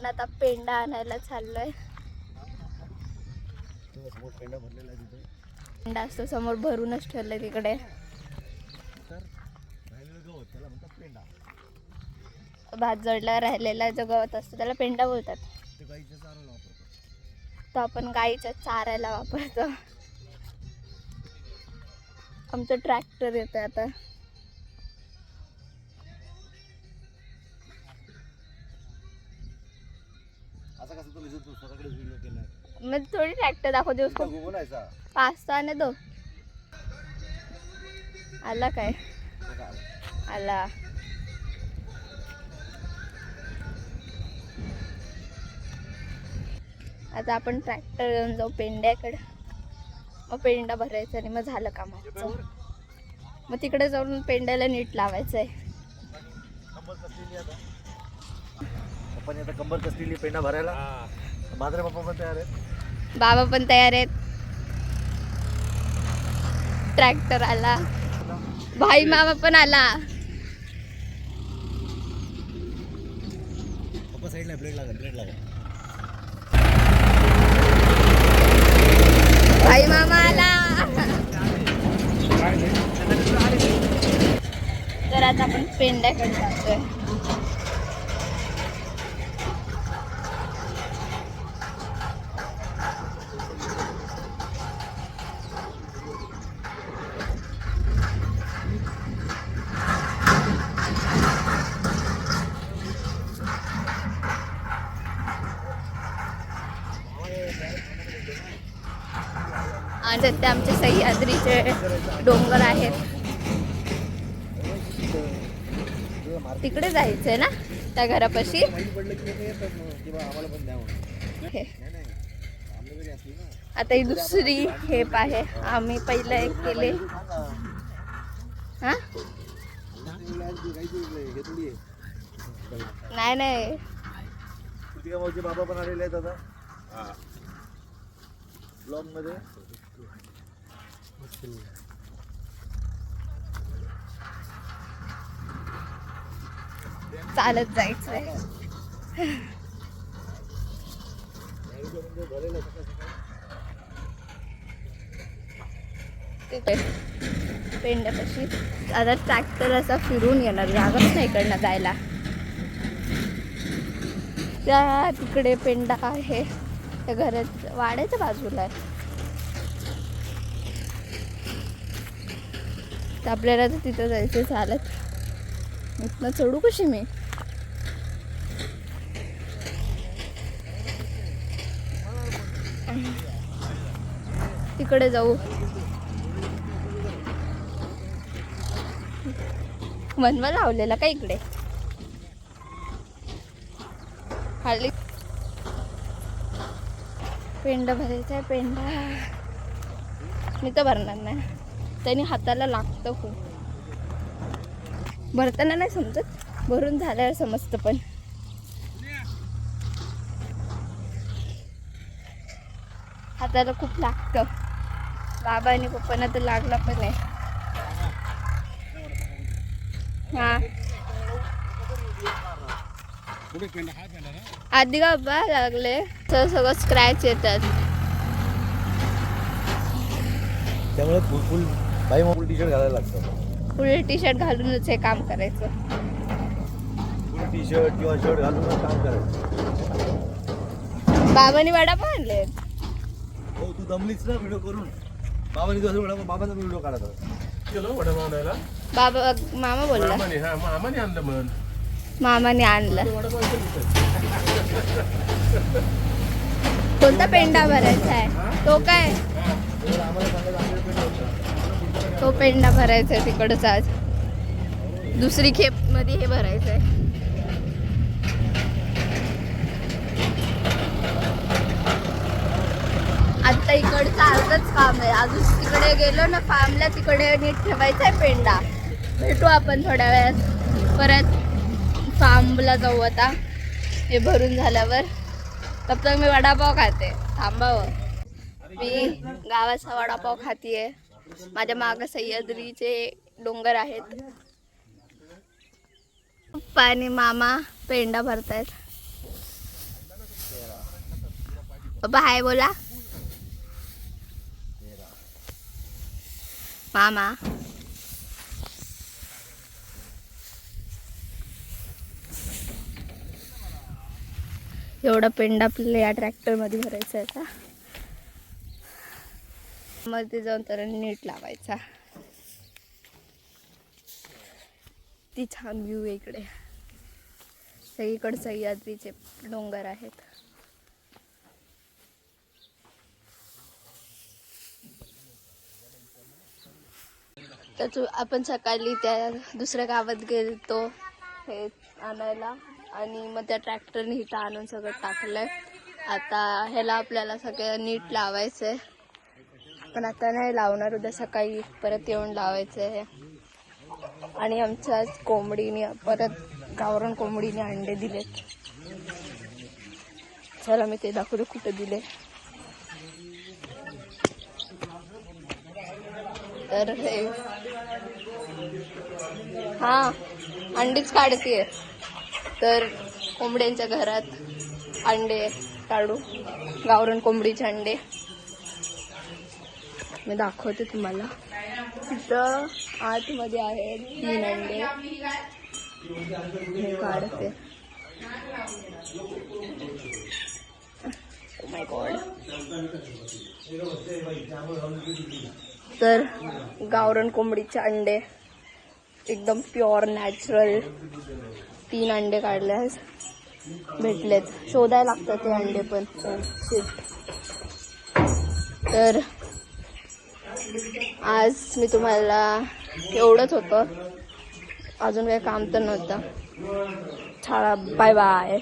आपण आता पेंडा आणायला चाललोय. पेंडा असतो समोर भरूनच ठेवलंय तिकडे. भात जडला राहिलेला जो गवत असतो त्याला पेंडा बोलतात. तो आपण गाईच्या चाऱ्याला वापरतो. आमचं ट्रॅक्टर येतोय आता. मैं थोड़ी ट्रैक्टर दाखवते उसको. पास्ता आने दो. आला काय आला. आता आपण ट्रॅक्टर घेऊन जाऊ पेंड्याकडे. मग पेंडा भरायचा आणि मग झालं कामाचं. मग तिकडे जाऊन पेंड्याला नीट लावायचं आहे. पप्पाने आता कंबर कसली पेंडा भरायला. मात्र पप्पा पण तयार आहेत. बाबा पण तयार आहेत. ट्रॅक्टर आला. भाई मामा पण आला. पप्पा साईडला ब्रेक लागा. भाई मामा आला. तर आता आपण पेंड्याकडे जातोय. आणि ते आमचे सह्याद्रीचे डोंगर आहेत. तिकडे जायचंय ना त्या घरापाशी. आता ही दुसरी खेप आहे. आम्ही पहिलं एक केले. हा नाही बाबा पण आलेले आहेत आता ब्लॉग मध्ये. चालत जायचंय. पेंड्यापाशी आता ट्रॅक्टर असा फिरून येणार. जागाच नाही इकडनं जायला. त्या तिकडे पेंडा आहे त्या घरात वाड्याच्या बाजूला आहे. तर आपल्याला तर तिथं जायचं चालत. इथनं चढू कशी मी. तिकडे जाऊ. मनवा लावलेला का इकडे खाली. पेंडा भरायचा आहे. पेंडा मी तर भरणार नाही. त्यांनी हाताला लागतं खूप. भरताना नाही समजत, भरून झाल्यावर समजतं. पण हाताला खूप लागतं. बाबा आणि पप्पांना तर लागला पण आहे. हा आधी का बाबा लागले सगळं स्क्रॅच येतात. त्यामुळे फुल बाई मग फुल टी शर्ट घालायला लागतं. फुल टी शर्ट घालूनच हे काम करायचं. फुल टी शर्ट किंवा शर्ट घालूनच काम करायचं. बाबांनी वडापाव आणले. हो तू दमलीच ना व्हिडिओ करून. बाबांनी कसं वडापाव बाबांचा व्हिडिओ काढायचा. केलो वडापाव आणायला. बाबा मामा बोलला. मामाने आणलं म्हण. मामाने आणलं. कोणता पेंडा भरायचा आहे तो काय. तो पेंडा भरायचा आहे तिकडच. आज दुसरी खेप मध्ये हे भरायचं आहे. आता इकडचं अर्धच काम आहे. अजून तिकडे गेलो ना फार्मला, तिकडे नीट ठेवायचा आहे पेंडा. भेटू आपण थोड्या वेळात. परत फार्मला जाऊ आता हे भरून झाल्यावर. तब तक मी वडापाव खाते. थांबावं. मी गावाचा वडापाव खातीये. माझ्या मागं सह्याद्रीचे डोंगर आहेत. पप्पा आणि मामा पेंडा भरतायत. पप्पा हाय बोला. मामा एवढा पेंडा आपल्याला या ट्रॅक्टर मध्ये भरायचा आहे आता. मध्ये जाऊन तर नीट लावायचा. ती छान व्ह्यू आहे इकडे. सगळीकडे सह्याद्रीचे डोंगर आहेत. तर आपण सकाळी त्या दुसऱ्या गावात गेलतो हे आणायला आणि मग त्या ट्रॅक्टरने इथं आणून सगळं टाकलंय. आता ह्याला आपल्याला सगळं नीट लावायचंय, पण आता नाही लावणार, उद्या सकाळी परत येऊन लावायचंय. आणि आमच्या कोंबडीने परत गावरान कोंबडीने अंडे दिलेत. चला मी ते दाखवते कुठे दिले. तर हे हा अंडीच काढतीये. तर कोंबड्यांच्या घरात अंडे काढू, गावरान कोंबडीचे अंडे मी दाखवते तुम्हाला. तिथं आतमध्ये आहेत 3 अंडे. हे काढते. Oh my God. तर गावरान कोंबडीचे अंडे एकदम प्युअर नॅचरल 3 अंडे काढले भेटलेत. शोधायला लागतात ते अंडे पण. तर आज मी तुम्हाला एवढंच होतं, अजून काही काम तर नव्हतं. छाळा. Bye bye.